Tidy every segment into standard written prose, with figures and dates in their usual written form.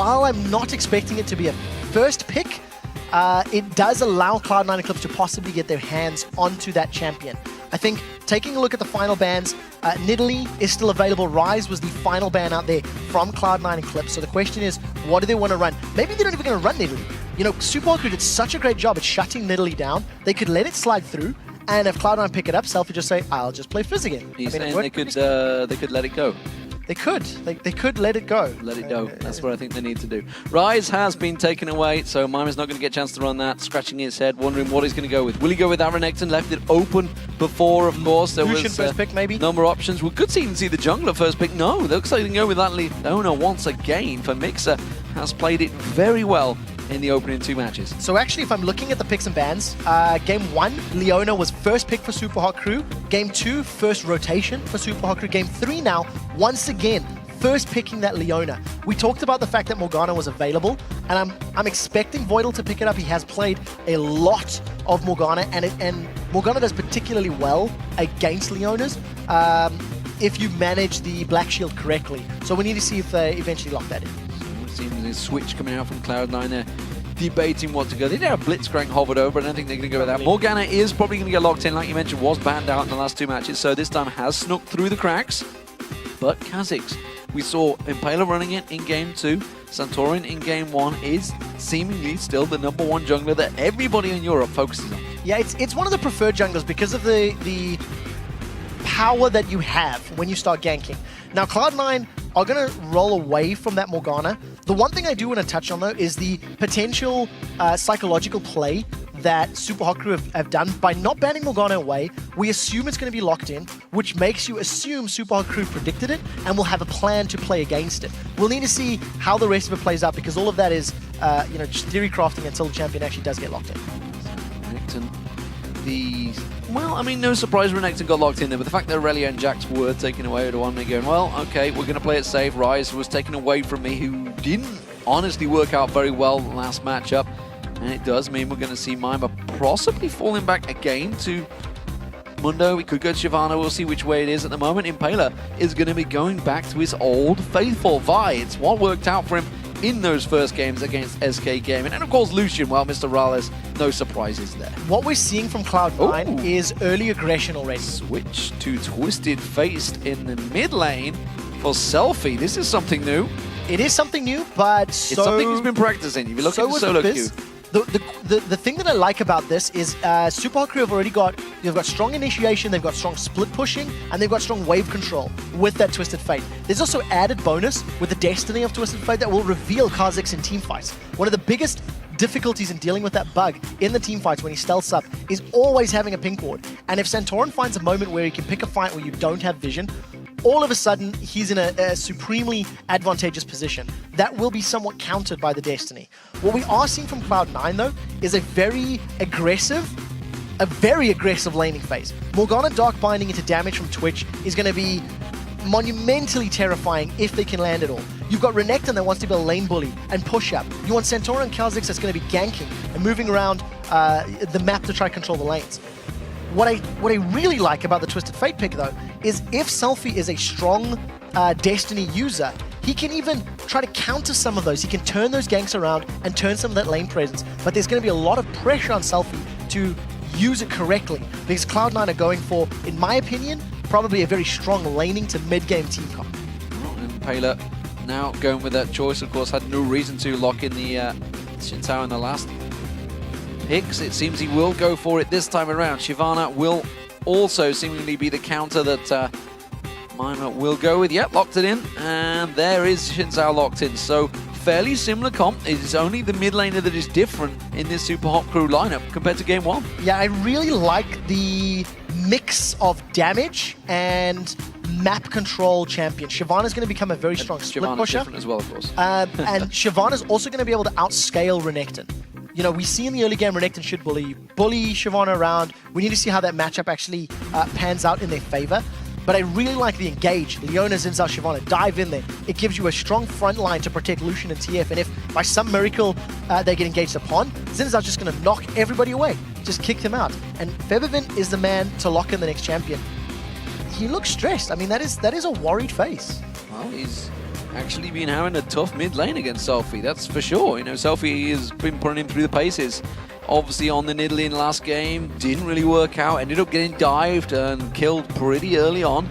while I'm not expecting it to be a first pick, it does allow Cloud9 Eclipse to possibly get their hands onto that champion. I think taking a look at the final bans, Nidalee is still available. Ryze was the final ban out there from Cloud9 Eclipse. So the question is, what do they want to run? Maybe they're not even going to run Nidalee. You know, Supa did such a great job at shutting Nidalee down. They could let it slide through, and if Cloud9 pick it up, Selfie just say, I'll just play Fizz again. He's saying they could let it go. They could. They could let it go. Let it go. That's what I think they need to do. Ryze has been taken away, so Mima's not going to get a chance to run that, scratching his head, wondering what he's going to go with. Will he go with that Renekton? Left it open before, of course. There Lucian was first pick, maybe? Number of options. We could even see the jungler first pick. No, looks like they can go with that Leona once again. For Mixer has played it very well in the opening 2 matches. So actually, if I'm looking at the picks and bans, Game 1, Leona was first pick for Super Hot Crew. Game 2, first rotation for Super Hot Crew. Game 3 now, once again, first picking that Leona. We talked about the fact that Morgana was available, and I'm expecting Voidal to pick it up. He has played a lot of Morgana, and Morgana does particularly well against Leonas if you manage the Black Shield correctly. So we need to see if they eventually lock that in. Seems a switch coming out from Cloud9 there, debating what to go. They did have Blitzcrank hovered over, but I don't think they're going to go with that. Morgana is probably going to get locked in, like you mentioned, was banned out in the last 2 matches, so this time has snuck through the cracks. But Kha'Zix, we saw Impaler running it in Game 2. Santorin in Game 1 is seemingly still the #1 jungler that everybody in Europe focuses on. Yeah, it's one of the preferred junglers because of the power that you have when you start ganking. Now, Cloud9 are going to roll away from that Morgana. The one thing I do want to touch on, though, is the potential psychological play that Super Hot Crew have done. By not banning Morgana away, we assume it's going to be locked in, which makes you assume Super Hot Crew predicted it and will have a plan to play against it. We'll need to see how the rest of it plays out, because all of that is just theory crafting until the champion actually does get locked in. Renekton, well, I mean, no surprise Renekton got locked in there, but the fact that Aurelia and Jax were taken away to one, me going, well, okay, we're going to play it safe. Ryze was taken away from me, who didn't honestly work out very well last matchup. And it does mean we're going to see Mima possibly falling back again to Mundo. We could go to Shyvana. We'll see which way it is at the moment. Impaler is going to be going back to his old faithful Vi. It's what worked out for him in those first games against SK Gaming. And of course, Lucian, well, Mr. Rales, no surprises there. What we're seeing from Cloud9 is early aggression already. Switch to Twisted Faced in the mid lane for Selfie. This is something new. It is something new, but it's something he's been practicing. If you look at the solo queue. The thing that I like about this is Super Hot Crew have already they've got strong initiation, they've got strong split pushing, and they've got strong wave control with that Twisted Fate. There's also added bonus with the Destiny of Twisted Fate that will reveal Kha'Zix in teamfights. One of the biggest difficulties in dealing with that bug in the teamfights when he stealths up is always having a pink ward. And if Santorin finds a moment where he can pick a fight where you don't have vision, all of a sudden, he's in a supremely advantageous position. That will be somewhat countered by the Destiny. What we are seeing from Cloud9, though, is a very aggressive laning phase. Morgana Dark Binding into damage from Twitch is going to be monumentally terrifying if they can land it all. You've got Renekton that wants to be a lane bully and push up. You want Santorin and Kha'Zix that's going to be ganking and moving around the map to try to control the lanes. What I really like about the Twisted Fate pick, though, is if Selfie is a strong Destiny user, he can even try to counter some of those. He can turn those ganks around and turn some of that lane presence. But there's going to be a lot of pressure on Selfie to use it correctly, because Cloud9 are going for, in my opinion, probably a very strong laning to mid-game team comp. And Impaler now going with that choice, of course, had no reason to lock in the Xin Zhao in the last picks. It seems he will go for it this time around. Shyvana will also seemingly be the counter that Mima will go with. Yep, locked it in, and there is Xin Zhao locked in. So fairly similar comp. It is only the mid laner that is different in this Super Hot Crew lineup compared to Game 1. Yeah, I really like the mix of damage and map control champion. Shyvana's going to become a very strong split Shyvana's pusher. different as well, of course. And Shyvana's also going to be able to outscale Renekton. You know, we see in the early game Renekton should bully Shyvana around. We need to see how that matchup actually pans out in their favor. But I really like the engage. Leona, Xin Zhao, Shyvana, dive in there. It gives you a strong front line to protect Lucian and TF. And if by some miracle they get engaged upon, Xin Zhao's just going to knock everybody away. Just kick them out. And Febiven is the man to lock in the next champion. He looks stressed. I mean, that is a worried face. Well, he's actually been having a tough mid lane against Selfie, that's for sure. You know, Selfie has been putting him through the paces. Obviously on the Nidalee in last game, didn't really work out, ended up getting dived and killed pretty early on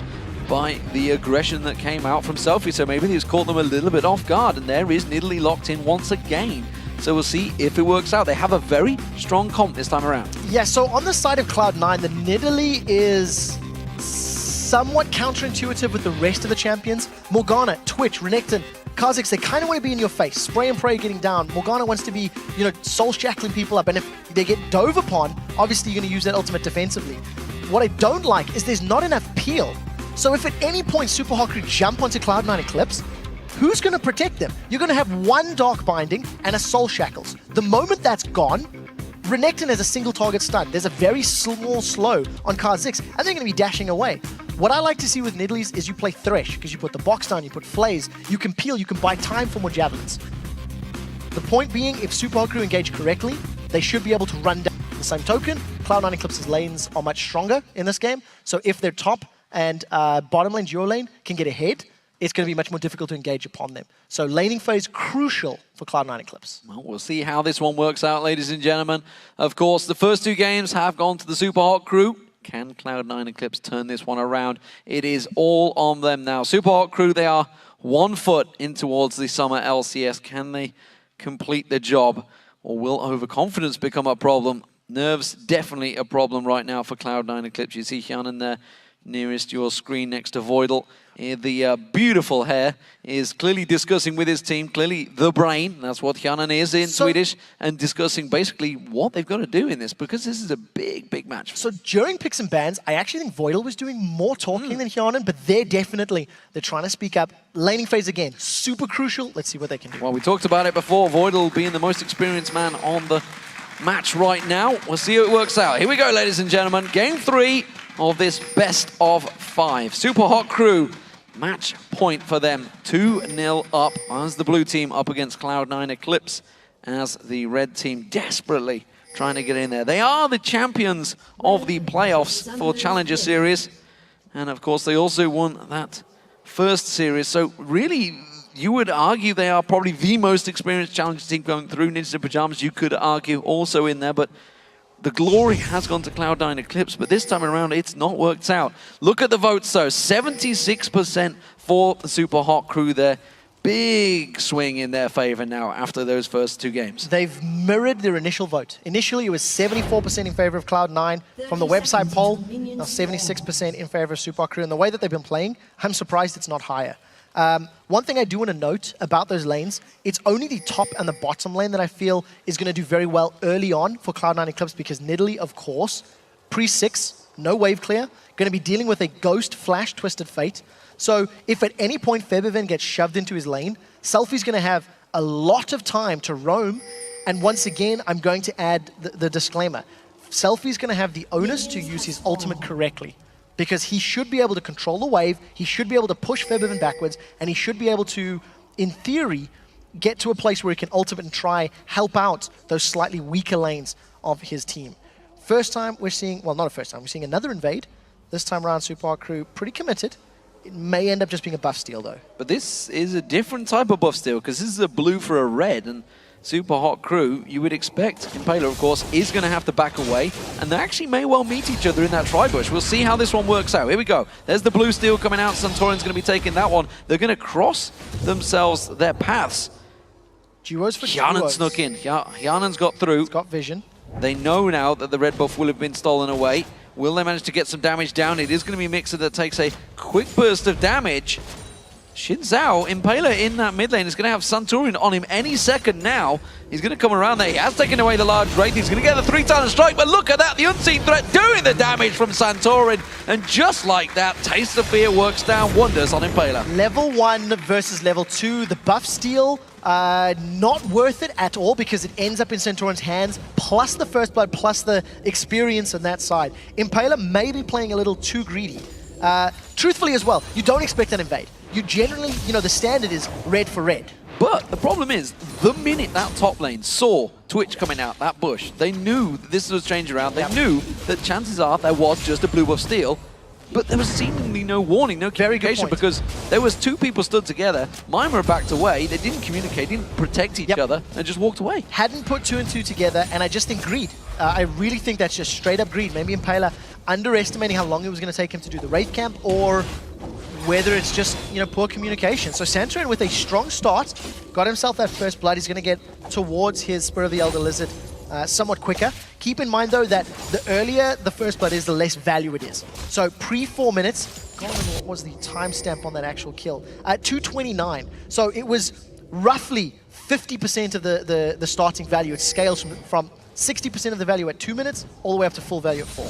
by the aggression that came out from Selfie, so maybe he's caught them a little bit off guard, and there is Nidalee locked in once again. So we'll see if it works out. They have a very strong comp this time around. Yeah, so on the side of Cloud9, the Nidalee is somewhat counterintuitive with the rest of the champions. Morgana, Twitch, Renekton, Kha'Zix, they kind of want to be in your face. Spray and pray getting down. Morgana wants to be, you know, soul shackling people up, and if they get dove upon, obviously you're going to use that ultimate defensively. What I don't like is there's not enough peel. So if at any point Super Hot Crew jump onto Cloud9 Eclipse, who's going to protect them? You're going to have one Dark Binding and a Soul Shackles. The moment that's gone, Renekton has a single target stun. There's a very small slow on Kha'Zix, and they're going to be dashing away. What I like to see with Nidalees is you play Thresh, because you put the box down, you put Flays, you can peel, you can buy time for more javelins. The point being, if Super Hot Crew engage correctly, they should be able to run down. The same token, Cloud9 Eclipse's lanes are much stronger in this game, so if their top and bottom lane, duo lane, can get ahead, it's going to be much more difficult to engage upon them. So laning phase, crucial for Cloud9 Eclipse. Well, we'll see how this one works out, ladies and gentlemen. Of course, the first two games have gone to the Super Hot Crew. Can Cloud9 Eclipse turn this one around? It is all on them now. Super Hot Crew, they are 1 foot in towards the summer LCS. Can they complete the job, or will overconfidence become a problem? Nerves definitely a problem right now for Cloud9 Eclipse. You see Hyanan there nearest your screen next to Voidal. The beautiful hair is clearly discussing with his team, clearly the brain, that's what Hyanan is in Swedish, and discussing basically what they've got to do in this, because this is a big, big match. So during picks and bans, I actually think Voidal was doing more talking than Hyanan, but they're trying to speak up. Laning phase again, super crucial. Let's see what they can do. Well, we talked about it before, Voidal being the most experienced man on the match right now. We'll see how it works out. Here we go, ladies and gentlemen. Game 3 of this best of 5. Super Hot Crew, match point for them. 2-0 up as the blue team up against Cloud9 Eclipse, as the red team desperately trying to get in there. They are the champions of the playoffs for Challenger Series, and of course they also won that first series. So really, you would argue they are probably the most experienced Challenger team going through. Ninjas in Pajamas, you could argue, also in there, but the glory has gone to Cloud9 Eclipse, but this time around, it's not worked out. Look at the votes, though. 76% for the Super Hot Crew there. Big swing in their favor now after those first 2 games. They've mirrored their initial vote. Initially, it was 74% in favor of Cloud9 from the website poll. Now 76% in favor of Super Hot Crew. And the way that they've been playing, I'm surprised it's not higher. One thing I do want to note about those lanes, it's only the top and the bottom lane that I feel is going to do very well early on for Cloud9 Eclipse, because Nidalee, of course, pre-6, no wave clear, going to be dealing with a Ghost Flash Twisted Fate. So if at any point Febiven gets shoved into his lane, Selfie's going to have a lot of time to roam. And once again, I'm going to add the disclaimer. Selfie's going to have the onus to use his ultimate correctly, because he should be able to control the wave, he should be able to push Febiven backwards, and he should be able to, in theory, get to a place where he can ultimate and try help out those slightly weaker lanes of his team. First time we're seeing, well, not a first time, we're seeing another invade. This time around, Super Hot Crew pretty committed. It may end up just being a buff steal, though. But this is a different type of buff steal, because this is a blue for a red, and Super Hot Crew, you would expect, Impaler, of course, is going to have to back away, and they actually may well meet each other in that tri-bush. We'll see how this one works out. Here we go. There's the blue steal coming out. Santorin's going to be taking that one. They're going to cross themselves their paths. Duos for Hyanan duos. snuck in. Hyanan's got through. He's got vision. They know now that the red buff will have been stolen away. Will they manage to get some damage down? It is going to be Mixer that takes a quick burst of damage. Xin Zhao, Impaler in that mid lane, is going to have Santorin on him any second now. He's going to come around there. He has taken away the large Wraith. He's going to get the 3-talent strike, but look at that. The unseen threat doing the damage from Santorin. And just like that, Taste of Fear works down wonders on Impaler. Level 1 versus level 2. The buff steal, not worth it at all, because it ends up in Santorin's hands, plus the first blood, plus the experience on that side. Impaler may be playing a little too greedy. Truthfully as well, you don't expect an invade. You generally, you know, the standard is red for red. But the problem is, the minute that top lane saw Twitch coming out, that bush, they knew that this was changing around. They knew that chances are there was just a blue buff steal. but there was seemingly no warning, no Very good communication, point. because there was two people stood together. Mima backed away. They didn't communicate, didn't protect each other, and just walked away. Hadn't put 2 and 2 together, and I just think greed. I really think that's just straight up greed. Maybe Impaler underestimating how long it was going to take him to do the Wraith Camp, or whether it's just, poor communication. So Santorin with a strong start, got himself that first blood. He's going to get towards his Spur of the Elder Lizard somewhat quicker. Keep in mind, though, that the earlier the first blood is, the less value it is. So pre-4 minutes, God, what was the timestamp on that actual kill? 2:29. So it was roughly 50% of the starting value. It scales from 60% of the value at 2 minutes, all the way up to full value at 4.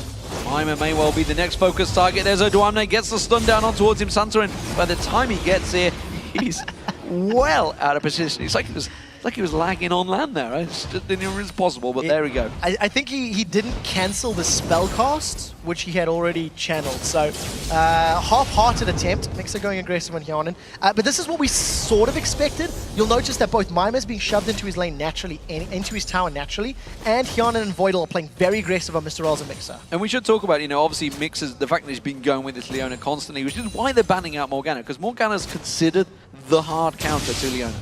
Mima may well be the next focus target. There's Odoamne, gets the stun down on towards him. Santorin, by the time he gets here, he's well out of position. It's like he was lagging on land there. I just didn't think it was possible, but there we go. I think he didn't cancel the spell cast, which he had already channeled. So half-hearted attempt. Mixer going aggressive on Hyanin. But this is what we sort of expected. You'll notice that both Mima's being shoved into his lane naturally, into his tower naturally, and Hyanin and Voidal are playing very aggressive on Mr. Rolls and Mixer. And we should talk about, obviously Mixer's, the fact that he's been going with this Leona constantly, which is why they're banning out Morgana, because Morgana's considered the hard counter to Leona.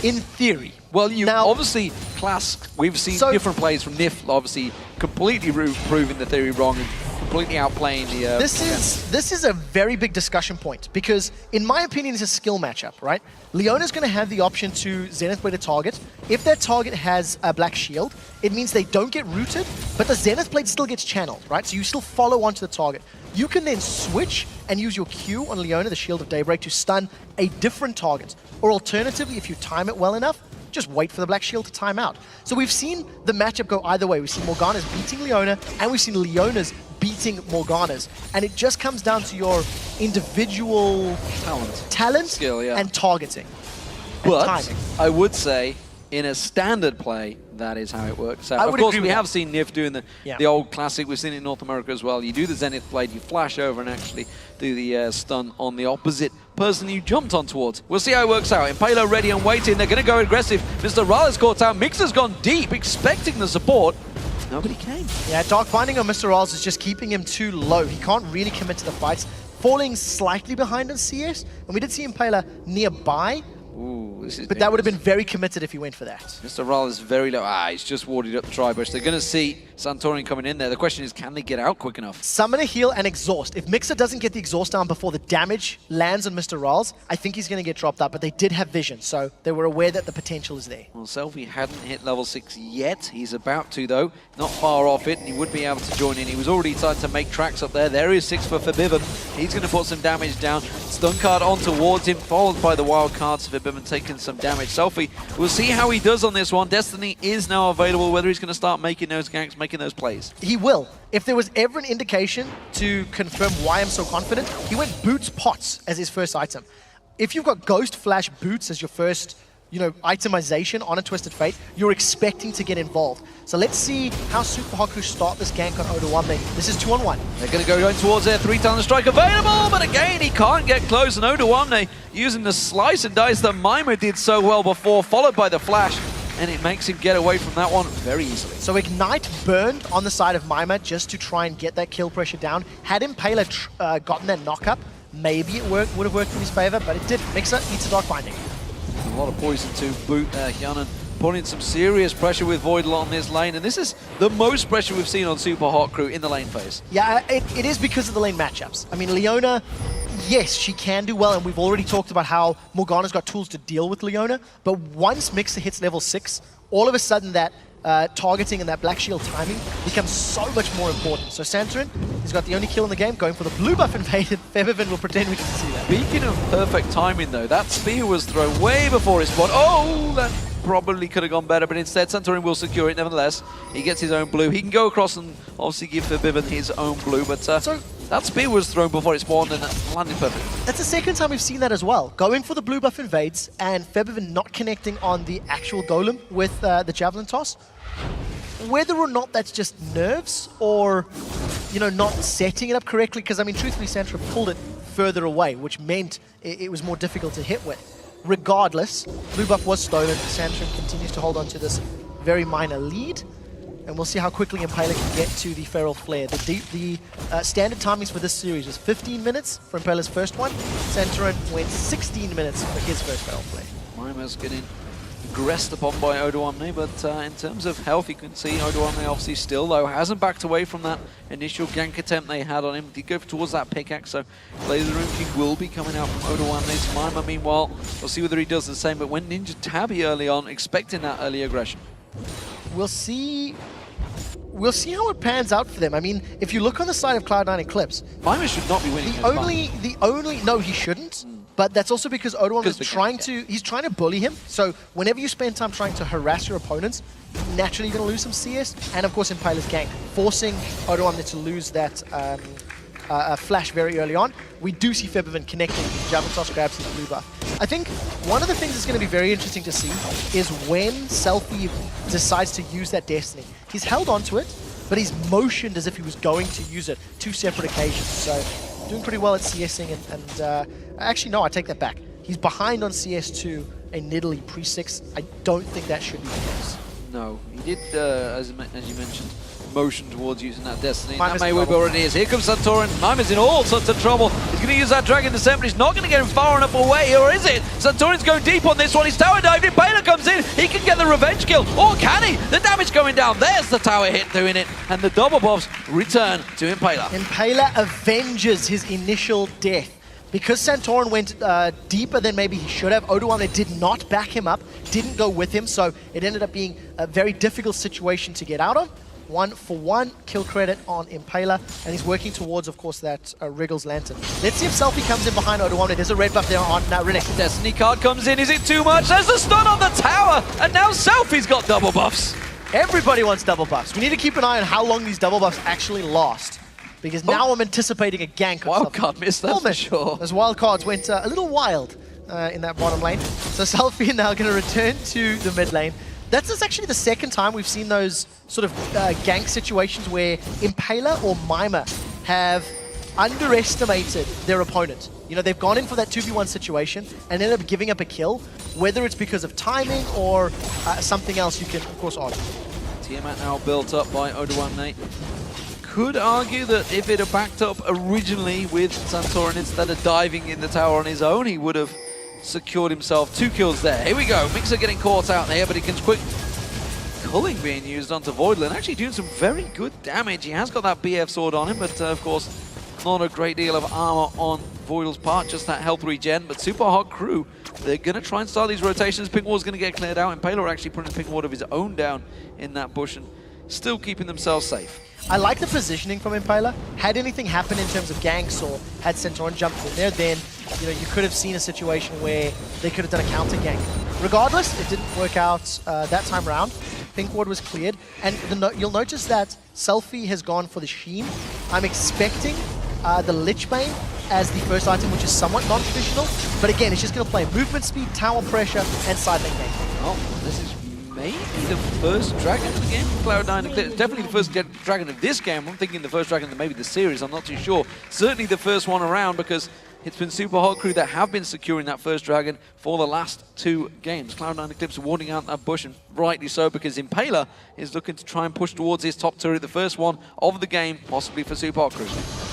In theory. Well, now, obviously, Class, we've seen different plays from NIF, obviously completely proving the theory wrong and completely outplaying the... This is a very big discussion point, because in my opinion, it's a skill matchup, right? Leona's going to have the option to Zenith Blade a target. If that target has a Black Shield, it means they don't get rooted, but the Zenith Blade still gets channeled, right? So you still follow onto the target. You can then switch and use your Q on Leona, the Shield of Daybreak, to stun a different target. Or alternatively, if you time it well enough, just wait for the Black Shield to time out. So we've seen the matchup go either way. We've seen Morgana's beating Leona, and we've seen Leona's beating Morgana's. And it just comes down to your individual talent skill, and targeting. But timing. I would say, in a standard play, that is how it works out. I Of would course, agree we with have that. seen NIF doing the old classic. We've seen it in North America as well. You do the Zenith Blade, you flash over and actually do the stun on the opposite person you jumped on towards. We'll see how it works out. Impaler ready and waiting. They're going to go aggressive. Mr. Rale's caught out. Mixer's gone deep, expecting the support. Nobody came. Yeah, Dark Binding on Mr. Rolls is just keeping him too low. He can't really commit to the fights. Falling slightly behind on CS. And we did see Impaler nearby. Ooh, this is But that would have been very committed if he went for that. Mr. Rale is very low. He's just warded up the Tri-Bush. They're going to see Santorin coming in there. The question is, can they get out quick enough? Summon a heal and exhaust. If Mixer doesn't get the exhaust down before the damage lands on Mr. Rales, I think he's going to get dropped out. But they did have vision, so they were aware that the potential is there. Well, Selfie hadn't hit level 6 yet. He's about to, though. Not far off it, and he would be able to join in. He was already starting to make tracks up there. There is 6 for Forbidden. He's going to put some damage down. Stun card on towards him, followed by the wild cards. Forbidden taking some damage. Selfie, we'll see how he does on this one. Destiny is now available, whether he's going to start making those ganks, making those plays. He will. If there was ever an indication to confirm why I'm so confident, he went Boots Pots as his first item. If you've got Ghost Flash Boots as your first, itemization on a Twisted Fate, you're expecting to get involved. So let's see how Super Haku start this gank on Odoamne. This is 2-on-1. They're going to go towards their 3-talent strike available, but again, he can't get close, and Odoamne using the slice and dice that Mima did so well before, followed by the flash, and it makes him get away from that one very easily. So Ignite burned on the side of Mima just to try and get that kill pressure down. Had Impaler gotten that knock-up, maybe it would have worked in his favor, but it didn't. Mixer eats a Dark Binding. A lot of poison to boot. Hyanin putting some serious pressure with Voidal on this lane, and this is the most pressure we've seen on Super Hot Crew in the lane phase. Yeah, it is because of the lane matchups. I mean, Leona, yes, she can do well, and we've already talked about how Morgana's got tools to deal with Leona, but once Mixer hits level 6, all of a sudden that targeting and that Black Shield timing becomes so much more important. So Santorin, he's got the only kill in the game, going for the blue buff invaded. Febiven will pretend we can see that. Speaking of perfect timing, though, that spear was thrown way before his spawn. Oh, that probably could have gone better, but instead Santorin will secure it nevertheless. He gets his own blue. He can go across and obviously give Febiven his own blue, but that spear was thrown before it spawned and landed perfect. That's the second time we've seen that as well. Going for the blue buff invades and Febiven not connecting on the actual golem with the javelin toss. Whether or not that's just nerves or, not setting it up correctly, because, I mean, truthfully, Santorin pulled it further away, which meant it was more difficult to hit with. Regardless, blue buff was stolen. Santorin continues to hold on to this very minor lead. and we'll see how quickly Impaler can get to the Feral Flare. The standard timings for this series was 15 minutes for Impaler's first one. Santorin went 16 minutes for his first Feral Flare. Mima's getting aggressed upon by Odoamne, but in terms of health, you can see Odoamne obviously still, though, hasn't backed away from that initial gank attempt they had on him. Did go towards that pickaxe, so Laser Room King will be coming out from Odoamne's. Mima, meanwhile, we'll see whether he does the same, but went Ninja Tabby early on, expecting that early aggression. We'll see how it pans out for them. I mean, if you look on the side of Cloud9 Eclipse, Mima should not be winning. No, he shouldn't. But that's also because Odoamne is he's trying to bully him. So whenever you spend time trying to harass your opponents, naturally you're going to lose some CS. And of course Impaler's gank, forcing Odoamne to lose that flash very early on. We do see Febiven connecting. Javelin Toss grabs his blue buff. I think one of the things that's going to be very interesting to see is when Selfie decides to use that Destiny. He's held onto it, but he's motioned as if he was going to use it 2 separate occasions. So doing pretty well at CSing, and actually no, I take that back. He's behind on CS2 in Nidalee pre-6. I don't think that should be the case. No, he did, as you mentioned, motion towards using that Destiny. That may whip already is. Here comes Santorin. Mima's in all sorts of trouble. He's going to use that Dragon Descent, but he's not going to get him far enough away, or is it? Santorin's going deep on this one. He's tower dived. Impaler comes in. He can get the revenge kill. Or can he? The damage going down. There's the tower hit doing it. And the double buffs return to Impaler. Impaler avenges his initial death. Because Santorin went deeper than maybe he should have, Odoamne did not back him up, didn't go with him, so it ended up being a very difficult situation to get out of. 1-for-1 kill credit on Impaler, and he's working towards, of course, that Wriggle's Lantern. Let's see if Selfie comes in behind Odoamne. There's a red buff there on Riddick. Destiny card comes in. Is it too much? There's the stun on the tower, and now Selfie's got double buffs. Everybody wants double buffs. We need to keep an eye on how long these double buffs actually last, because now I'm anticipating a gank. Wildcard missed that for sure. Those wildcards went a little wild in that bottom lane. So Selfie now going to return to the mid lane. That's actually the second time we've seen those sort of gank situations where Impaler or Mima have underestimated their opponent. You know, they've gone in for that 2v1 situation and ended up giving up a kill, whether it's because of timing or something else you can, of course, argue. Tiamat now built up by Odoamne. Could argue that if it had backed up originally with Santorin instead of diving in the tower on his own, he would have secured himself 2 kills there. Here we go. Mixer getting caught out there, but he can quick. Culling being used onto Voidland, actually doing some very good damage. He has got that BF sword on him, but of course, not a great deal of armor on Voidle's part, just that health regen. But Super Hot Crew, they're going to try and start these rotations. Pink Ward's going to get cleared out, and Impaler actually putting Pink Ward of his own down in that bush and still keeping themselves safe. I like the positioning from Impaler. Had anything happened in terms of ganks or had Santorin jumped in there, then you could have seen a situation where they could have done a counter gank. Regardless, it didn't work out that time round. Pink Ward was cleared, and you'll notice that Selfie has gone for the Sheen. I'm expecting the Lich Bane as the first item, which is somewhat non-traditional, but again, it's just going to play movement speed, tower pressure, and side lane gank. Oh, this is maybe the first dragon of the game for Cloud9. Definitely the first dragon of this game. I'm thinking the first dragon of maybe the series, I'm not too sure. Certainly the first one around, because it's been Super Hot Crew that have been securing that first dragon for the last 2 games. Cloud9 Eclipse warding out that bush, and rightly so, because Impaler is looking to try and push towards his top turret, the first one of the game, possibly for Super Hot Crew.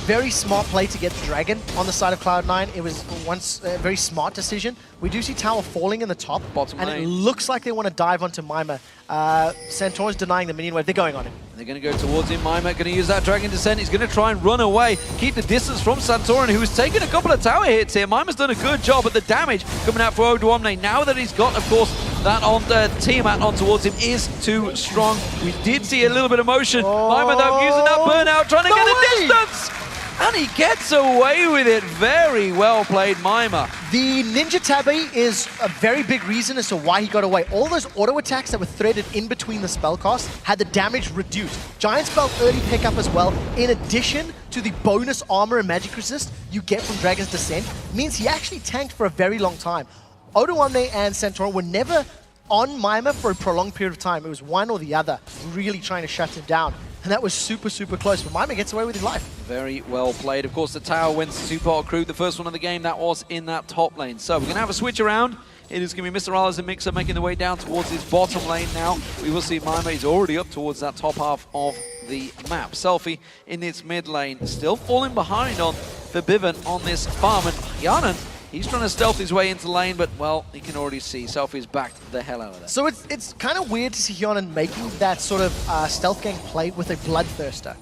Very smart play to get the dragon on the side of Cloud9. It was once a very smart decision. We do see tower falling in the top, bottom and lane. It looks like they want to dive onto Mima. Santorin's denying the minion wave. They're going on him. They're going to go towards him. Mima going to use that Dragon Descent. He's going to try and run away, keep the distance from Santorin, who has taken a couple of tower hits here. Mima's done a good job, but the damage coming out for Odoamne, now that he's got, of course, that on Tiamat on towards him, is too strong. We did see a little bit of motion. Mima, though, using that burnout, trying to get the distance! And he gets away with it. Very well played, Mima. The Ninja Tabby is a very big reason as to why he got away. All those auto attacks that were threaded in between the spell costs had the damage reduced. Giant Spell early pickup as well, in addition to the bonus armor and magic resist you get from Dragon's Descent, means he actually tanked for a very long time. Odoamne and Santorin were never on Mima for a prolonged period of time. It was one or the other, really trying to shut him down. And that was super, super close, but Mima gets away with his life. Very well played. Of course, the tower wins to Super Hot Crew, the first one of the game that was in that top lane. So we're going to have a switch around. It is going to be Mr. Alice and Mixer making the way down towards his bottom lane now. We will see Mime. He's already up towards that top half of the map. Selfie in its mid lane, still falling behind on Forbidden on this farm. And Yanan, he's trying to stealth his way into lane, but, well, you can already see Selfie's backed the hell out of that. So it's kind of weird to see Hyonan making that sort of stealth gang play with a Bloodthirster.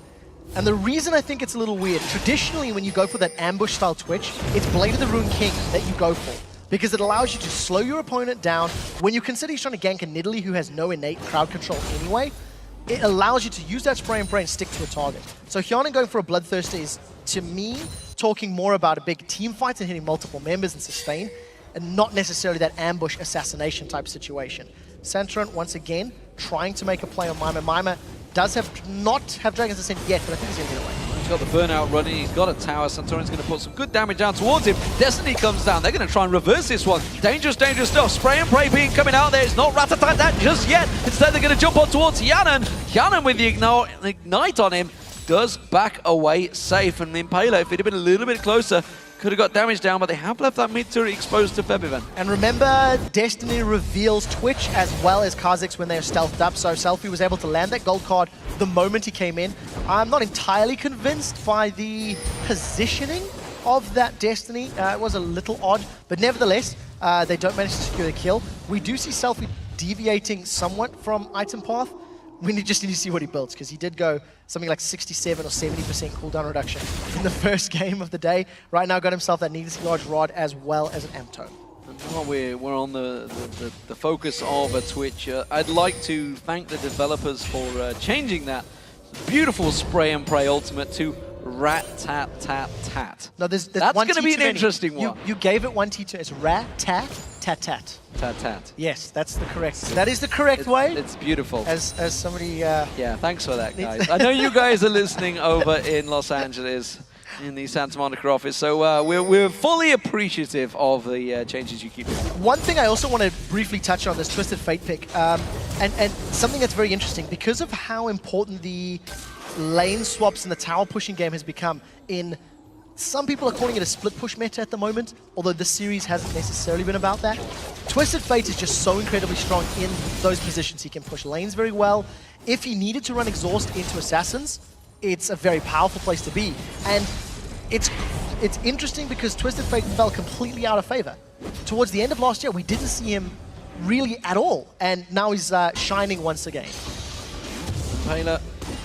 And the reason I think it's a little weird, traditionally when you go for that ambush-style Twitch, it's Blade of the Rune King that you go for, because it allows you to slow your opponent down. When you consider he's trying to gank a Nidalee who has no innate crowd control anyway, it allows you to use that spray and pray and stick to a target. So Hyonan going for a Bloodthirster is, to me, talking more about a big team fight and hitting multiple members and sustain, and not necessarily that ambush assassination type situation. Santorin, once again, trying to make a play on Mime. Mime does not have Dragon's Descent yet, but I think he's going to get away. He's got the burnout running, he's got a tower. Santorin's going to put some good damage down towards him. Destiny comes down, they're going to try and reverse this one. Dangerous, dangerous stuff. Spray and pray being coming out there. It's not rat-a-tat-tat just yet. Instead, they're going to jump on towards Yanan. Yanan with the ignite on him does back away safe. And Impaler, if it had been a little bit closer, could have got damage down, but they have left that mid turret exposed to Febiven. And remember, Destiny reveals Twitch as well as Kha'Zix when they are stealthed up, so Selfie was able to land that gold card the moment he came in. I'm not entirely convinced by the positioning of that Destiny. It was a little odd, but nevertheless, they don't manage to secure the kill. We do see Selfie deviating somewhat from item path. We just need to see what he builds, because he did go something like 67 or 70% cooldown reduction in the first game of the day. Right now got himself that needlessly large rod as well as an Amto. And while we're on the focus of a Twitch, I'd like to thank the developers for changing that beautiful spray and pray ultimate to rat-tat-tat-tat. No, there's That's one going to T be too an many. interesting one. You gave it one T2. It's rat-tat-tat-tat. Tat-tat. Yes, that's the correct. That is the correct way. It's beautiful. As somebody. Yeah, thanks for that, guys. I know you guys are listening over in Los Angeles, in the Santa Monica office, so we're fully appreciative of the changes you keep doing. One thing I also want to briefly touch on, this Twisted Fate pick, and something that's very interesting, because of how important the lane swaps and the tower pushing game has become in. Some people are calling it a split push meta at the moment, although this series hasn't necessarily been about that. Twisted Fate is just so incredibly strong in those positions. He can push lanes very well. If he needed to run Exhaust into Assassins, it's a very powerful place to be. And it's interesting because Twisted Fate fell completely out of favor. Towards the end of last year, we didn't see him really at all, and now he's shining once again. Taylor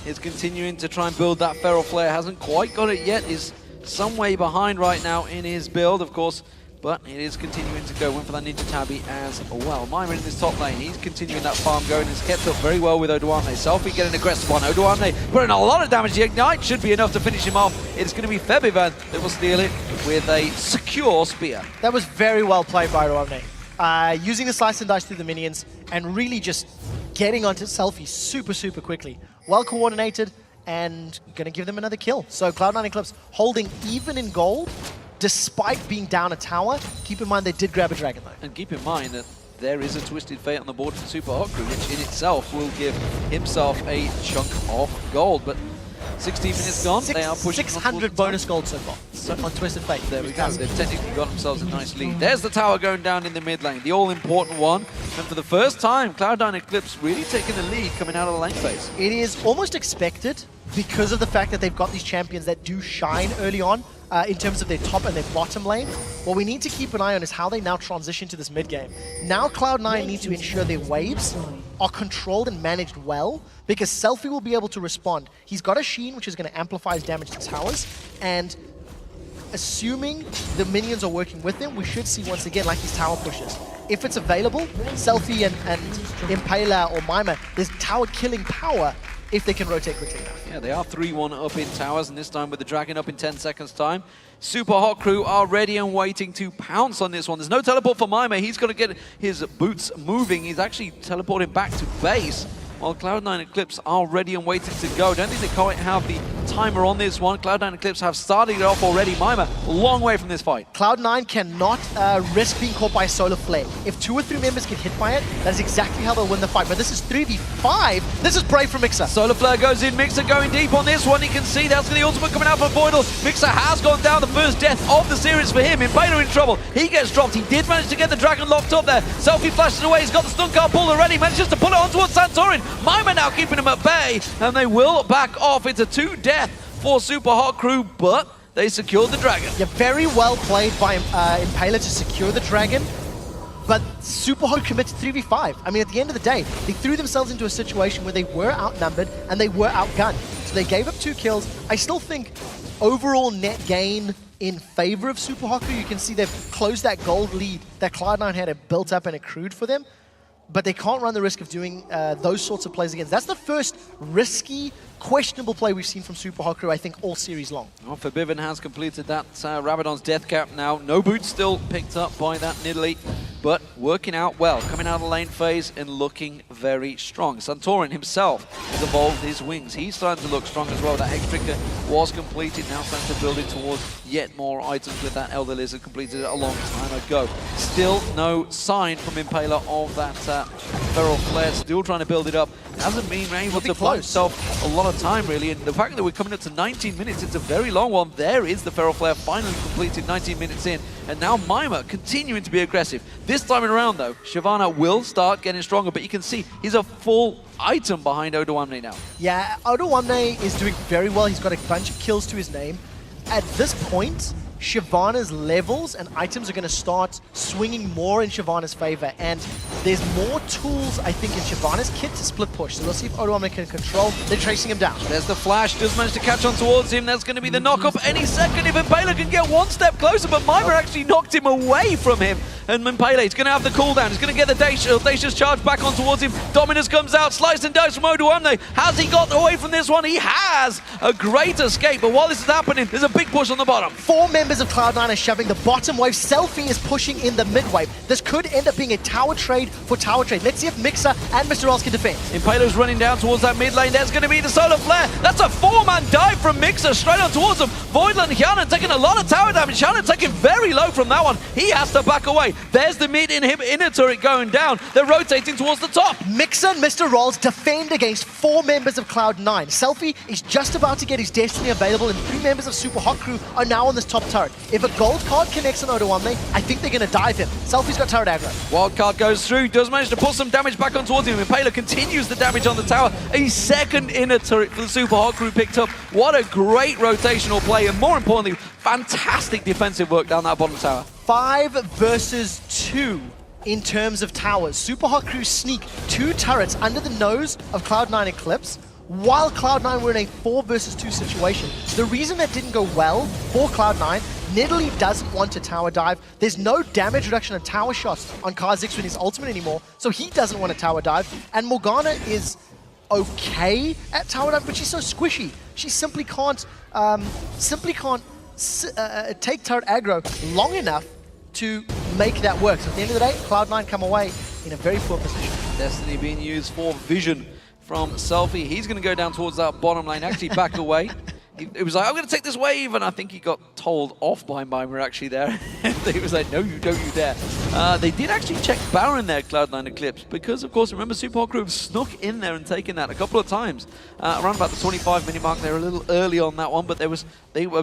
is continuing to try and build that Feral Flare. Hasn't quite got it yet. Is some way behind right now in his build, of course, but it is continuing to go. Went for that Ninja Tabby as well. Mime in this top lane, he's continuing that farm going. He's kept up very well with Odoamne. Selfie getting aggressive on Odoamne, putting a lot of damage. The Ignite should be enough to finish him off. It's going to be Febiven that will steal it with a secure spear. That was very well played by Odoamne. Using the slice and dice through the minions and really just getting onto Selfie super, super quickly. Well coordinated, and going to give them another kill. So Cloud9 Eclipse holding even in gold, despite being down a tower. Keep in mind they did grab a dragon though. And keep in mind that there is a Twisted Fate on the board for Supa Hot Crew, which in itself will give himself a chunk of gold. But 16 minutes gone, they are pushing 600 bonus gold so far on Twisted Fate. There we go. They've technically got themselves a nice lead. There's the tower going down in the mid lane, the all-important one. And for the first time, Cloud9 Eclipse really taking the lead coming out of the lane phase. It is almost expected because of the fact that they've got these champions that do shine early on in terms of their top and their bottom lane. What we need to keep an eye on is how they now transition to this mid game. Now Cloud9 need to ensure their waves are controlled and managed well, because Selfie will be able to respond. He's got a Sheen, which is going to amplify his damage to towers, and assuming the minions are working with him, we should see once again like these tower pushes. If it's available, Selfie and Impaler or Mime, there's tower killing power if they can rotate quickly enough. Yeah, they are 3-1 up in towers, and this time with the Dragon up in 10 seconds time. Supa Hot Crew are ready and waiting to pounce on this one. There's no teleport for Mime. He's got to get his boots moving. He's actually teleporting back to base, while Cloud9 Eclipse are ready and waiting to go. Don't think they quite have the timer on this one. Cloud9 and Eclipse have started it off already. Mima, a long way from this fight. Cloud9 cannot risk being caught by a solar flare. If 2 or 3 members get hit by it, that is exactly how they'll win the fight. But this is 3v5. This is brave from Mixer. Solar Flare goes in. Mixer going deep on this one. You can see that's the ultimate coming out for Voidal. Mixer has gone down. The first death of the series for him. Impaler in trouble. He gets dropped. He did manage to get the Dragon locked up there. Selfie flashes away. He's got the stun card pulled already. Manages to pull it on towards Santorin. Mima now keeping him at bay. And they will back off. It's a 2 death for Super Hot Crew, but they secured the Dragon. Yeah, very well played by Impaler to secure the Dragon. But Super Hot committed 3v5. I mean, at the end of the day, they threw themselves into a situation where they were outnumbered and they were outgunned. So they gave up 2 kills. I still think overall net gain in favor of Super Hot Crew. You can see they've closed that gold lead that Cloud9 had built up and accrued for them. But they can't run the risk of doing those sorts of plays against. That's the first risky, questionable play we've seen from Super Hot Crew, I think, all series long. Well, Forbidden has completed that Rabadon's death cap now. No boots still picked up by that Nidalee, but working out well. Coming out of the lane phase and looking very strong. Santorin himself has evolved his wings. He's starting to look strong as well. That X-Trigger was completed, now starting to build it towards yet more items with that Elder Lizard completed a long time ago. Still no sign from Impaler of that Feral Flare, still trying to build it up. Hasn't been able to buy himself a lot of time really, and the fact that we're coming up to 19 minutes, it's a very long one. There is the Feral Flare finally completed 19 minutes in, and now Mima continuing to be aggressive. This time around though, Shyvana will start getting stronger, but you can see he's a full item behind Odoamne now. Yeah, Odoamne is doing very well. He's got a bunch of kills to his name. At this point, Shyvana's levels and items are going to start swinging more in Shyvana's favor, and there's more tools, I think, in Shyvana's kit to split push. So we'll see if Odoamne can control. They're tracing him down. There's the flash, does manage to catch on towards him. That's going to be the knock-up any second if Impaler can get one step closer, but Mima actually knocked him away from him. And Impaler, he's going to have the cooldown. He's going to get the audacious charge back on towards him. Dominus comes out, slice and dice from Odoamne. Has he got away from this one? He has a great escape, but while this is happening, there's a big push on the bottom. 4 members of Cloud9 are shoving the bottom wave. Selfie is pushing in the mid wave. This could end up being a tower trade for tower trade. Let's see if Mixer and Mr. Rolls can defend. Impaler's running down towards that mid lane. There's going to be the solar flare. That's a 4-man dive from Mixer straight on towards him. Voidal and Hyanan taking a lot of tower damage. Hyanan taking very low from that one. He has to back away. There's the mid inner turret going down. They're rotating towards the top. Mixer and Mr. Rolls defend against 4 members of Cloud9. Selfie is just about to get his destiny available, and 3 members of Super Hot Crew are now on this top turret. If a gold card connects on Odoamne, I think they're going to dive him. Selfie's got turret aggro. Wild card goes through, does manage to pull some damage back on towards him. Impaler continues the damage on the tower. A second inner turret for the Super Hot Crew picked up. What a great rotational play, and more importantly, fantastic defensive work down that bottom tower. 5 versus 2 in terms of towers. Super Hot Crew sneak 2 turrets under the nose of Cloud9 Eclipse, while Cloud9 were in a 4 versus 2 situation. The reason that didn't go well for Cloud9, Nidalee doesn't want to tower dive. There's no damage reduction and tower shots on Kha'Zix with his ultimate anymore, so he doesn't want to tower dive. And Morgana is okay at tower dive, but she's so squishy. She simply can't take turret aggro long enough to make that work. So at the end of the day, Cloud9 come away in a very poor position. Destiny being used for vision from Selfie. He's going to go down towards that bottom lane, actually back away. It was like, I'm going to take this wave, and I think he got told off by Mima actually there. He was like, no, you don't, you dare. They did actually check Baron there, Cloud9 Eclipse, because of course, remember, Super Hot Crew have snuck in there and taken that a couple of times. Around about the 25-minute mark, they were a little early on that one, but it was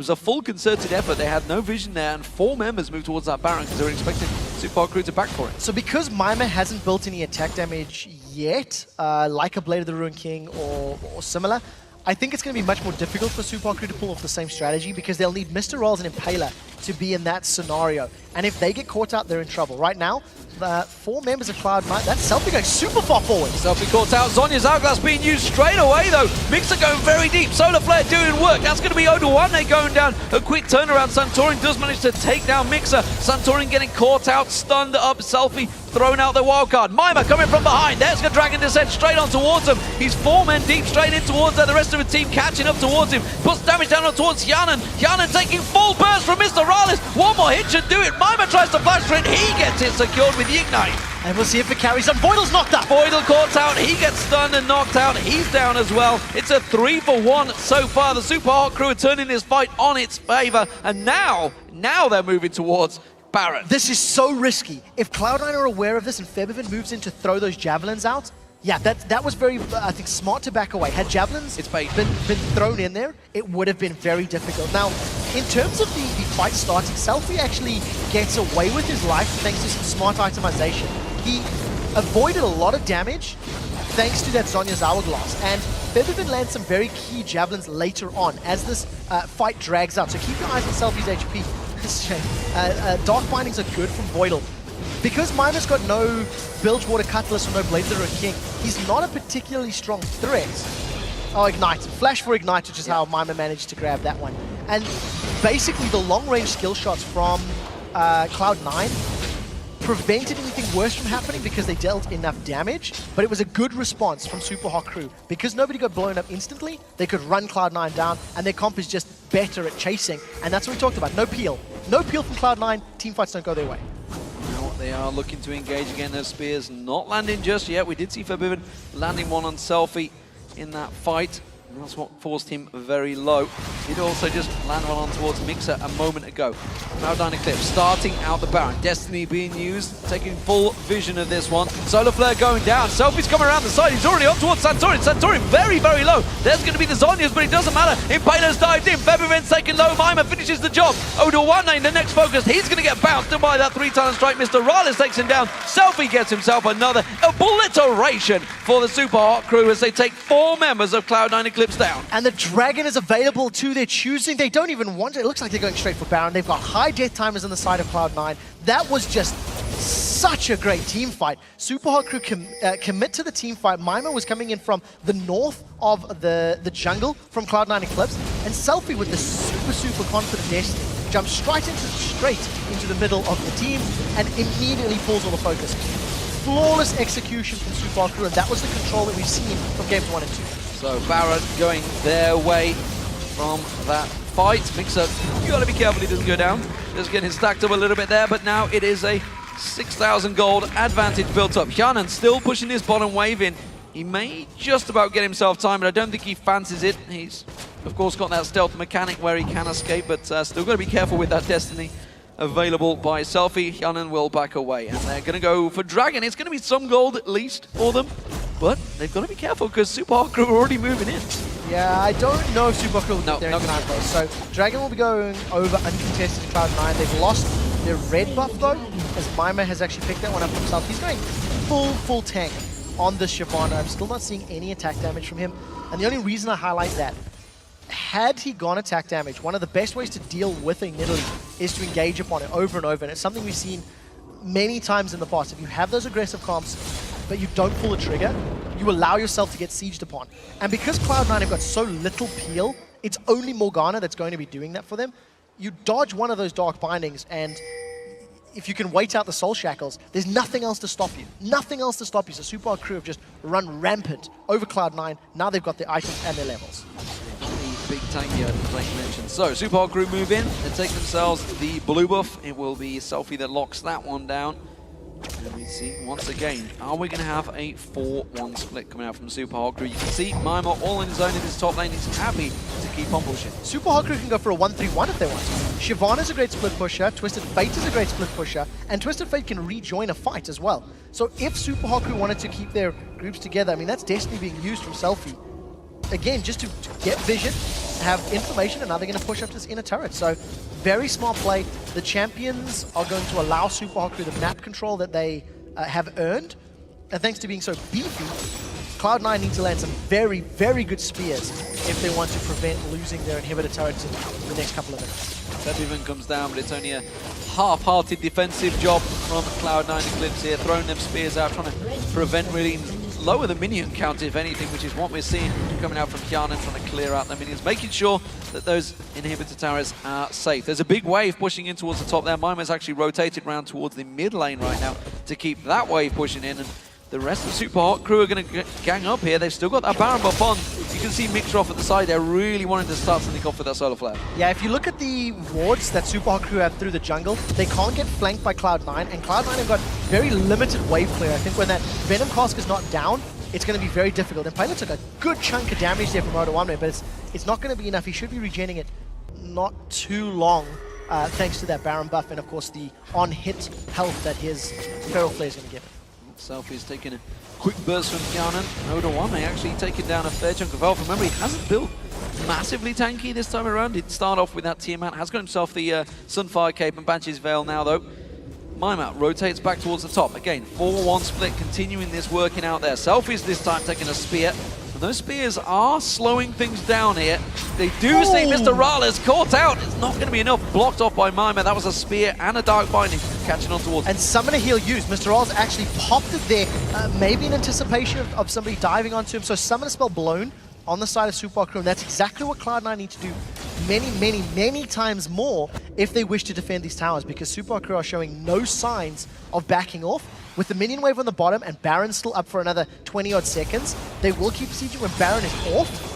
a full concerted effort. They had no vision there, and 4 members moved towards that Baron because they were expecting Super Hot Crew to back for it. So because Mima hasn't built any attack damage yet, like a Blade of the Ruined King or similar, I think it's going to be much more difficult for Super Hot Crew to pull off the same strategy, because they'll need Mr. Rolls and Impaler to be in that scenario. And if they get caught out, they're in trouble. Right now, 4 members of Cloud9, that's Selfie going super far forward. Selfie caught out. Zonya's Hourglass being used straight away though. Mixer going very deep. Solar Flare doing work. That's going to be Odoamne going down. A quick turnaround. Santorin does manage to take down Mixer. Santorin getting caught out, stunned up. Selfie throwing out the wildcard. Mima coming from behind. There's the Dragon Descent straight on towards him. He's 4 men deep straight in towards the rest of the team catching up towards him. Puts damage down towards Hyanan. Hyanan taking full burst from Mr. Rallis. One more hit should do it. Mima tries to flash for it. He gets it secured with the Ignite. And we'll see if it carries on. Voidal's knocked up. Voidal caught out, he gets stunned and knocked out, he's down as well. It's a 3-for-1 so far. The Super Hot crew are turning this fight on its favor, and now they're moving towards Baron. This is so risky. If Cloud9 are aware of this and Febiven moves in to throw those javelins out, yeah, that was very, I think, smart to back away. Had javelins been thrown in there, it would have been very difficult. Now, in terms of the fight starting, Selfie actually gets away with his life thanks to some smart itemization. He avoided a lot of damage thanks to that Zhonya's Hourglass, and Febiven lands some very key javelins later on as this fight drags out. So keep your eyes on Selfie's HP. Dark Bindings are good from Voidal. Because Mima's got no Bilgewater Cutlass or no Bladesetter King, he's not a particularly strong threat. Oh, Ignite. Flash for Ignite, which is how Mima managed to grab that one. And basically the long-range skill shots from Cloud9 prevented anything worse from happening because they dealt enough damage, but it was a good response from Super Hot crew. Because nobody got blown up instantly, they could run Cloud9 down, and their comp is just better at chasing, and that's what we talked about. No peel. No peel from Cloud9, teamfights don't go their way. Now they are looking to engage again. Those spears not landing just yet. We did see Febiven landing one on Selfie in that fight. And that's what forced him very low. He'd also just landed one on towards Mixer a moment ago. Cloud9 Eclipse starting out the Baron. Destiny being used, taking full vision of this one. Solar Flare going down. Selfie's coming around the side. He's already on towards Santorin. Santorin very, very low. There's going to be the Zhonyas, but it doesn't matter. Impaler's dived in. Febiven's taken low. Mima finishes the job. Odawane, the next focus. He's going to get bounced by that 3-talent strike. Mr. Rales takes him down. Selfie gets himself another obliteration for the Super Hot crew as they take 4 members of Cloud9 Eclipse down. And the Dragon is available to their choosing. They don't even want it. It looks like they're going straight for Baron. They've got high death timers on the side of Cloud9. That was just such a great team fight. Super Hot crew commit to the team fight. Mima was coming in from the north of the jungle from Cloud9 Eclipse, and Selfie with the super confident Destiny jumps straight into the middle of the team and immediately pulls all the focus. Flawless execution from Super Hot crew, and that was the control that we've seen from games 1 and 2. So Baron going their way from that fight. Mixer, you gotta be careful he doesn't go down. Just getting stacked up a little bit there, but now it is a 6,000 gold advantage built up. Hyanan still pushing his bottom wave in. He may just about get himself time, but I don't think he fancies it. He's, of course, got that stealth mechanic where he can escape, but still got to be careful with that Destiny available by Selfie. Hyanan will back away, and they're going to go for Dragon. It's going to be some gold at least for them, but they've got to be careful because Super Hot crew are already moving in. Yeah, I don't know if Super Hot crew will get there in time, though. So Dragon will be going over uncontested to Cloud9. They've lost their red buff, though, as Mima has actually picked that one up himself. He's going full tank on the Shyvana. I'm still not seeing any attack damage from him, and the only reason I highlight that, had he gone attack damage, one of the best ways to deal with a Nidalee is to engage upon it over and over, and it's something we've seen many times in the past. If you have those aggressive comps, but you don't pull a trigger, you allow yourself to get sieged upon. And because Cloud9 have got so little peel, it's only Morgana that's going to be doing that for them. You dodge one of those Dark Bindings, and if you can wait out the Soul Shackles, there's nothing else to stop you. Nothing else to stop you. So Super Hot crew have just run rampant over Cloud9. Now they've got their items and their levels. The big tank here, like you mentioned. So Super Hot crew move in. They take themselves the blue buff. It will be Selfie that locks that one down. And we see, once again, are we going to have a 4-1 split coming out from Super Hot crew? You can see Mima all in his own in his top lane. He's happy to keep on pushing. Super Hot crew can go for a 1-3-1 if they want to. Shyvana's a great split pusher, Twisted Fate is a great split pusher, and Twisted Fate can rejoin a fight as well. So if Super Hot crew wanted to keep their groups together, I mean, that's Destiny being used from Selfie. Again, just to get vision, have information, and now they're going to push up this inner turret. So very smart play. The champions are going to allow Super Hot crew the map control that they have earned. And thanks to being so beefy, Cloud9 need to land some very good spears if they want to prevent losing their inhibitor turrets in the next couple of minutes. Febiven comes down, but it's only a half-hearted defensive job from Cloud9 Eclipse here, throwing them spears out, trying to prevent really lower the minion count, if anything, which is what we're seeing coming out from Hyanan, trying to clear out the minions, making sure that those inhibitor towers are safe. There's a big wave pushing in towards the top there. Mima's actually rotated around towards the mid lane right now to keep that wave pushing in, and The rest of the Super Hot crew are going to gang up here. They've still got that Baron buff on. You can see Mixer off at the side. They're really wanting to start something off with that Solar Flare. Yeah, if you look at the wards that Super Hot crew have through the jungle, they can't get flanked by Cloud9, and Cloud9 have got very limited wave clear. I think when that Venom Cask is not down, it's going to be very difficult. And Pela took a good chunk of damage there from Odoamne, but it's not going to be enough. He should be regenerating it not too long, thanks to that Baron buff and, of course, the on-hit health that his Feral Flare is going to give him. Selfie's taking a quick burst from Kianan. Odoamne actually taking down a fair chunk of health. Remember, he hasn't built massively tanky this time around. He'd start off with that Tiamat, has got himself the Sunfire Cape and Banshee's Veil now, though. Maimat rotates back towards the top. Again, 4-1 split, continuing this working out there. Selfie's this time taking a spear. And those spears are slowing things down here. They do see Mr. Rales caught out. It's not going to be enough. Blocked off by Maimat. That was a spear and a Dark Binding catching on towards him. And Summoner Heal used. Mr. Rales actually popped it there, maybe in anticipation of somebody diving onto him. So Summoner Spell blown on the side of Super Hot crew, and that's exactly what Cloud9 need to do many times more if they wish to defend these towers, because Super Hot crew are showing no signs of backing off. With the minion wave on the bottom and Baron still up for another 20-odd seconds, they will keep sieging when Baron is off.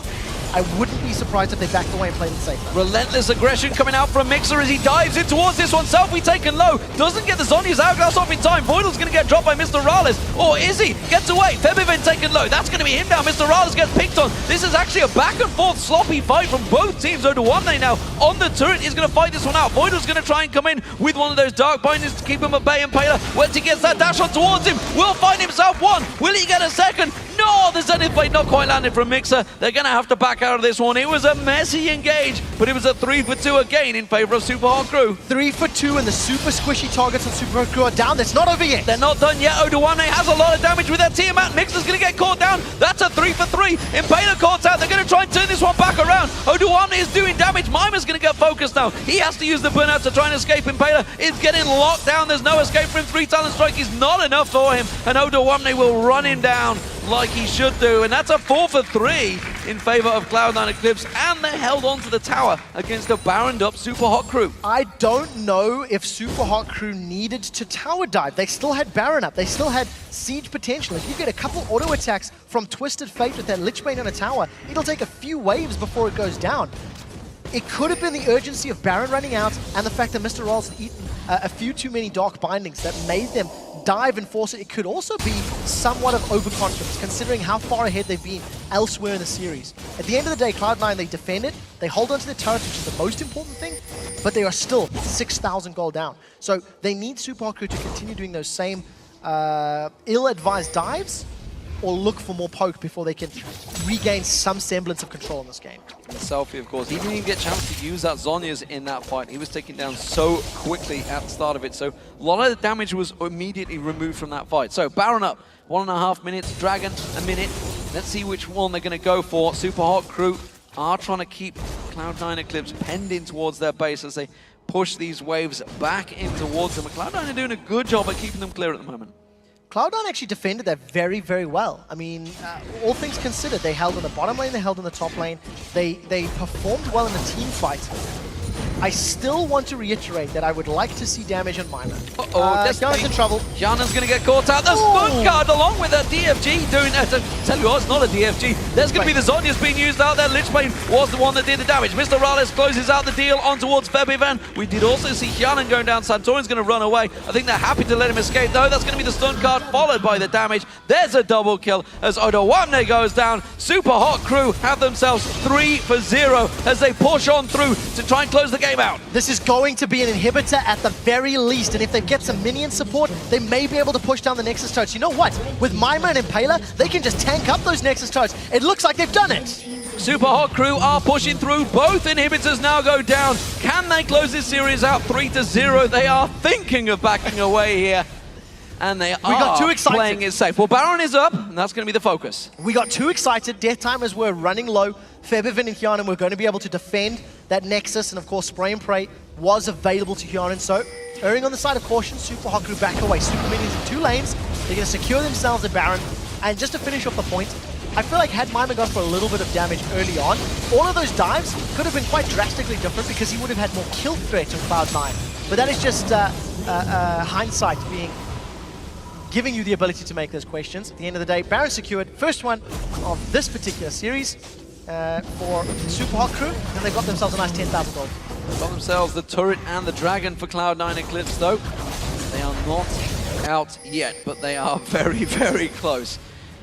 I wouldn't be surprised if they backed away and played it safe. Relentless aggression coming out from Mixer as he dives in towards this one. Selfie taken low. Doesn't get the Zhonya's Hourglass off in time. Voidal's going to get dropped by Mr. Rales. Or is he? Gets away. Febiven taken low. That's going to be him down. Mr. Rales gets picked on. This is actually a back and forth sloppy fight from both teams. Odoamne now on the turret is going to fight this one out. Voidal's going to try and come in with one of those Dark Bindings to keep him at bay, and Pela, once he gets that dash on towards him, will find himself one. Will he get a second? No, the Zenith Blade not quite landed from Mixer. They're going to have to back out of this one. It was a messy engage, but it was a 3-for-2 again in favor of Super Hot crew. 3-for-2, and the super squishy targets on Super Hot crew are down. That's not over yet. They're not done yet. Odoamne has a lot of damage with that Tiamat. Mixer's going to get caught down. That's a 3-for-3. Impala caught out. They're going to try and turn this one back around. Odoamne is doing damage. Maima's going to get focused now. He has to use the burnout to try and escape. Impala is getting locked down. There's no escape for him. 3 Talon Strike is not enough for him, and Odoamne will run him down like he should do, and that's a 4-for-3 in favor of Cloud9 Eclipse, and they held on to the tower against a Baroned up Super Hot crew. I don't know if Super Hot crew needed to tower dive. They still had Baron up. They still had siege potential. If you get a couple auto attacks from Twisted Fate with that Lichbane on a tower, it'll take a few waves before it goes down. It could have been the urgency of Baron running out and the fact that Mr. Rales had eaten a few too many Dark Bindings that made them dive and force it. It could also be somewhat of overconfidence, considering how far ahead they've been elsewhere in the series. At the end of the day, Cloud9, they defend it, they hold onto their turrets, which is the most important thing, but they are still 6,000 gold down. So they need Super Hot crew to continue doing those same ill-advised dives, or look for more poke before they can regain some semblance of control in this game. And Selfie, of course, he didn't even get a chance to use that Zhonya's in that fight. He was taken down so quickly at the start of it, so a lot of the damage was immediately removed from that fight. So Baron up, 1.5 minutes, Dragon a minute. Let's see which one they're going to go for. Super Hot crew are trying to keep Cloud9 Eclipse penned in towards their base as they push these waves back in towards them. And Cloud9 are doing a good job at keeping them clear at the moment. Cloud9 actually defended that very well. I mean, all things considered, they held in the bottom lane, they held in the top lane. They performed well in the team fight. I still want to reiterate that I would like to see damage on Maimer. Kianan's in trouble. Kianan's going to get caught out. The Stun Guard along with a DFG doing that. Tell you what, it's not a DFG. There's going to be the Zhonya's being used out there. Lichbane was the one that did the damage. Mr. Rales closes out the deal on towards Febivan. We did also see Kianan going down. Santorin's going to run away. I think they're happy to let him escape though. That's going to be the Stun Guard followed by the damage. There's a double kill as Odoamne goes down. Super Hot crew have themselves 3-for-0 as they push on through to try and close the game out. This is going to be an inhibitor at the very least, and if they get some minion support, they may be able to push down the Nexus turrets. You know what? With Maimer and Impala, they can just tank up those Nexus turrets. It looks like they've done it. Super Hot crew are pushing through. Both inhibitors now go down. Can they close this series out 3-0? They are thinking of backing away here. And they are too excited. Playing it safe. Well, Baron is up, and that's going to be the focus. We got too excited. Death timers were running low. Febivan and Kianan were going to be able to defend that Nexus, and of course, Spray and Pray was available to Kianan. So, erring on the side of caution, Super Hot crew back away. Super minions in 2 lanes. They're going to secure themselves at Baron. And just to finish off the point, I feel like had Maimer gone for a little bit of damage early on, all of those dives could have been quite drastically different because he would have had more kill threat on Cloud9. But that is just hindsight being giving you the ability to make those questions. At the end of the day, Baron secured first one of this particular series for Super Hot Crew, and they've got themselves a nice 10,000 gold. Got themselves the turret and the dragon for Cloud9 Eclipse, though. They are not out yet, but they are very, very close.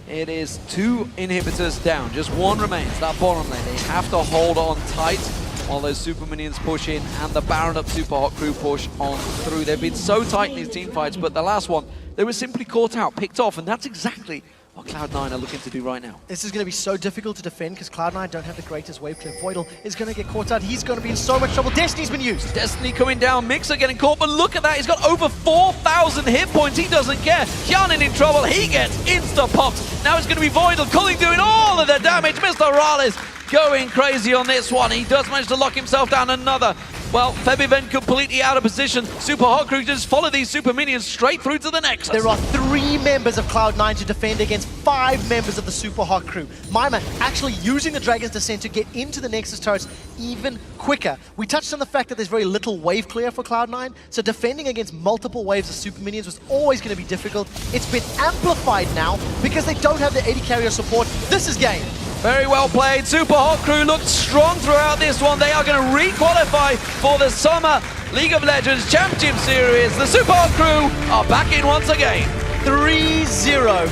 It is 2 inhibitors down, just 1 remains, that bottom lane. They have to hold on tight while those super minions push in and the Baron up Super Hot Crew push on through. They've been so tight in these team fights, but the last one, they were simply caught out, picked off, and that's exactly what Cloud9 are looking to do right now. This is going to be so difficult to defend because Cloud9 don't have the greatest wave clear. Voidal is going to get caught out. He's going to be in so much trouble. Destiny's been used. Destiny coming down, Mixer getting caught, but look at that. He's got over 4,000 hit points. He doesn't care. Hyanin in trouble. He gets insta-popped. Now it's going to be Voidal. Culling doing all of the damage. Mr. Raleigh going crazy on this one. He does manage to lock himself down another. Well, Febivent completely out of position. Super Hot Crew just follow these super minions straight through to the Nexus. There are 3 members of Cloud9 to defend against 5 members of the Super Hot Crew. Mima actually using the Dragon's Descent to get into the Nexus turrets even quicker. We touched on the fact that there's very little wave clear for Cloud9, so defending against multiple waves of super minions was always going to be difficult. It's been amplified now because they don't have the AD carrier support. This is game. Very well played. Super Hot Crew looked strong throughout this one. They are going to re-qualify for the Summer League of Legends Championship Series. The Super Hot Crew are back in once again. 3-0.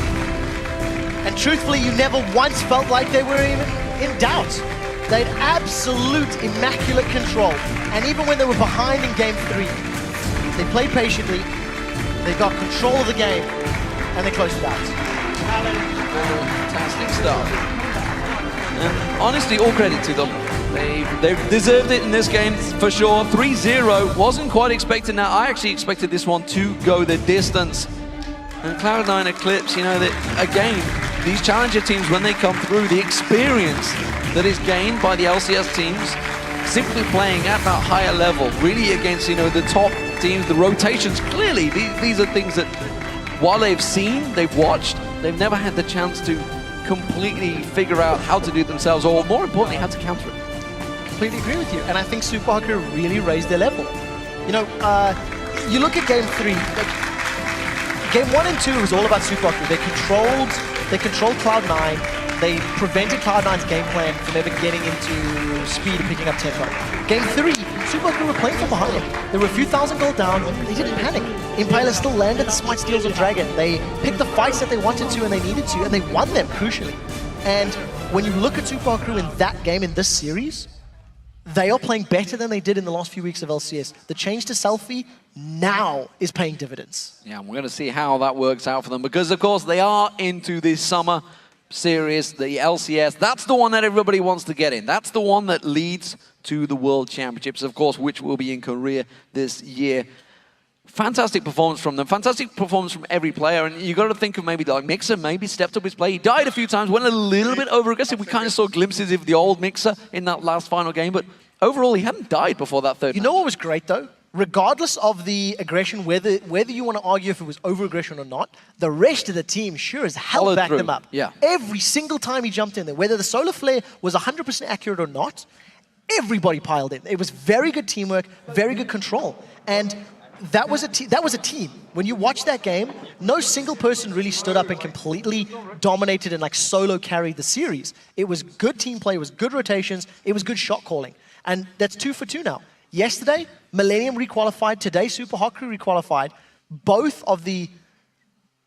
And truthfully, you never once felt like they were even in doubt. They had absolute immaculate control. And even when they were behind in Game 3, they played patiently, they got control of the game, and they closed it out. Fantastic stuff. And honestly, all credit to them. They've deserved it in this game for sure. 3-0, wasn't quite expecting that. I actually expected this one to go the distance. And Cloud9 Eclipse, you know, that again, these challenger teams, when they come through, the experience that is gained by the LCS teams, simply playing at that higher level, really against, you know, the top teams, the rotations, clearly, these are things that, while they've seen, they've watched, they've never had the chance to completely figure out how to do it themselves, or more importantly, how to counter it. Completely agree with you, and I think Super Hot Crew really raised their level. You know, you look at Game 3, Game 1 and 2 was all about Super Hot Crew. They controlled Cloud9, they prevented Cloud9's game plan from ever getting into speed and picking up tempo. Game 3, Super Hot Crew were playing from behind. There were a few thousand gold down, they didn't panic. Impala still landed the smite steals on Dragon. They picked the fights that they wanted to and they needed to, and they won them, crucially. And when you look at Super Hot Crew in that game, in this series, they are playing better than they did in the last few weeks of LCS. The change to selfie now is paying dividends. Yeah, we're going to see how that works out for them, because of course they are into this summer series, the LCS. That's the one that everybody wants to get in. That's the one that leads to the World Championships, of course, which will be in Korea this year. Fantastic performance from them. Fantastic performance from every player. And you got to think of maybe like Mixer, maybe stepped up his play. He died a few times, went a little bit over aggressive. We kind of saw glimpses of the old Mixer in that last final game, but overall he hadn't died before that third match. You know what was great though? Regardless of the aggression, whether you want to argue if it was over-aggression or not, the rest of the team sure as hell backed them up. Yeah. Every single time he jumped in there, whether the solar flare was 100% accurate or not, everybody piled in. It was very good teamwork, very good control. And that was a team. When you watch that game, no single person really stood up and completely dominated and like solo carried the series. It was good team play, it was good rotations, it was good shot calling. And that's 2 for 2 now. Yesterday, Millennium requalified. Today, Super Hot Crew requalified. Both of the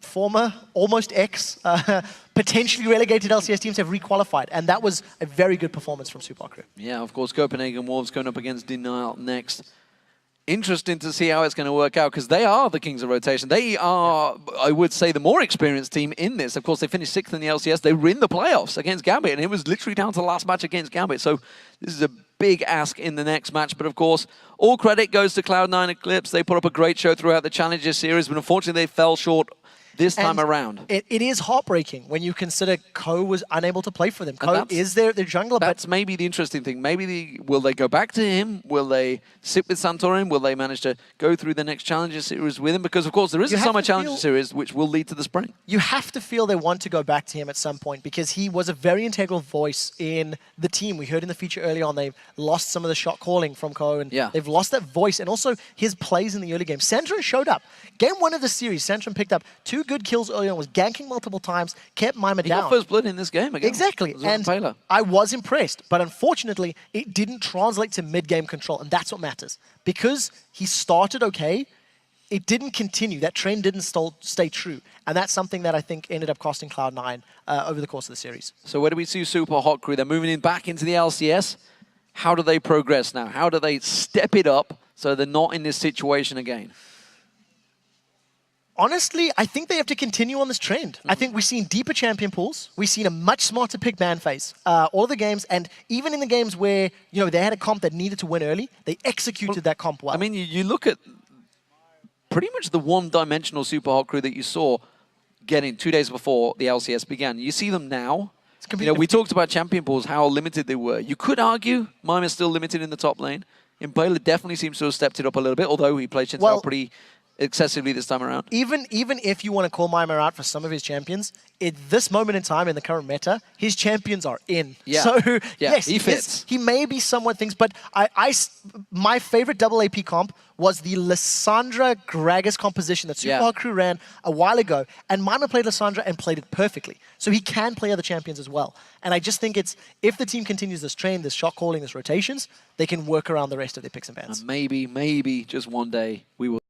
former, almost ex, potentially relegated LCS teams have requalified. And that was a very good performance from Super Hot Crew. Yeah, of course, Copenhagen Wolves going up against Denial next. Interesting to see how it's going to work out, because they are the kings of rotation. They are, I would say, the more experienced team in this. Of course, they finished 6th in the LCS. They were in the playoffs against Gambit, and it was literally down to the last match against Gambit. So this is a big ask in the next match. But of course, all credit goes to Cloud9 Eclipse. They put up a great show throughout the Challenger Series, but unfortunately they fell short this time around. It is heartbreaking when you consider Ko was unable to play for them. Ko is their jungler. That's maybe the interesting thing. Maybe will they go back to him? Will they sit with Santorin? Will they manage to go through the next Challenger Series with him? Because, of course, there is a Summer Challenger Series which will lead to the spring. You have to feel they want to go back to him at some point, because he was a very integral voice in the team. We heard in the feature early on they've lost some of the shot calling from Ko, and they've lost that voice, and also his plays in the early game. Sandron showed up. Game 1 of the series, Sandron picked up 2 good kills early on, was ganking multiple times, kept Mima He down. got first blood in this game again. Exactly, and Paler. I was impressed, but unfortunately, it didn't translate to mid-game control, and that's what matters. Because he started okay, it didn't continue. That trend didn't stay true, and that's something that I think ended up costing Cloud9 over the course of the series. So where do we see Supa Hot Crew? They're moving in back into the LCS. How do they progress now? How do they step it up so they're not in this situation again? Honestly, I think they have to continue on this trend. I think we've seen deeper champion pools. We've seen a much smarter pick ban phase. All of the games, and even in the games where they had a comp that needed to win early, they executed that comp well. I mean, you look at pretty much the one-dimensional Supa Hot Crew that you saw getting 2 days before the LCS began. You see them now. We talked about champion pools, how limited they were. You could argue Mima's still limited in the top lane. Impaler definitely seems to have stepped it up a little bit, although he played Shinzao pretty excessively this time around. Even if you want to call Mima out for some of his champions, at this moment in time in the current meta, his champions are in. Yeah. So yes, he fits. He may be somewhat things, but my favorite double AP comp was the Lissandra Gragas composition that Supa Hot Crew ran a while ago, and Mima played Lissandra and played it perfectly. So he can play other champions as well. And I just think if the team continues this trend, this shot calling, this rotations, they can work around the rest of their picks and bans. And maybe, just one day, we will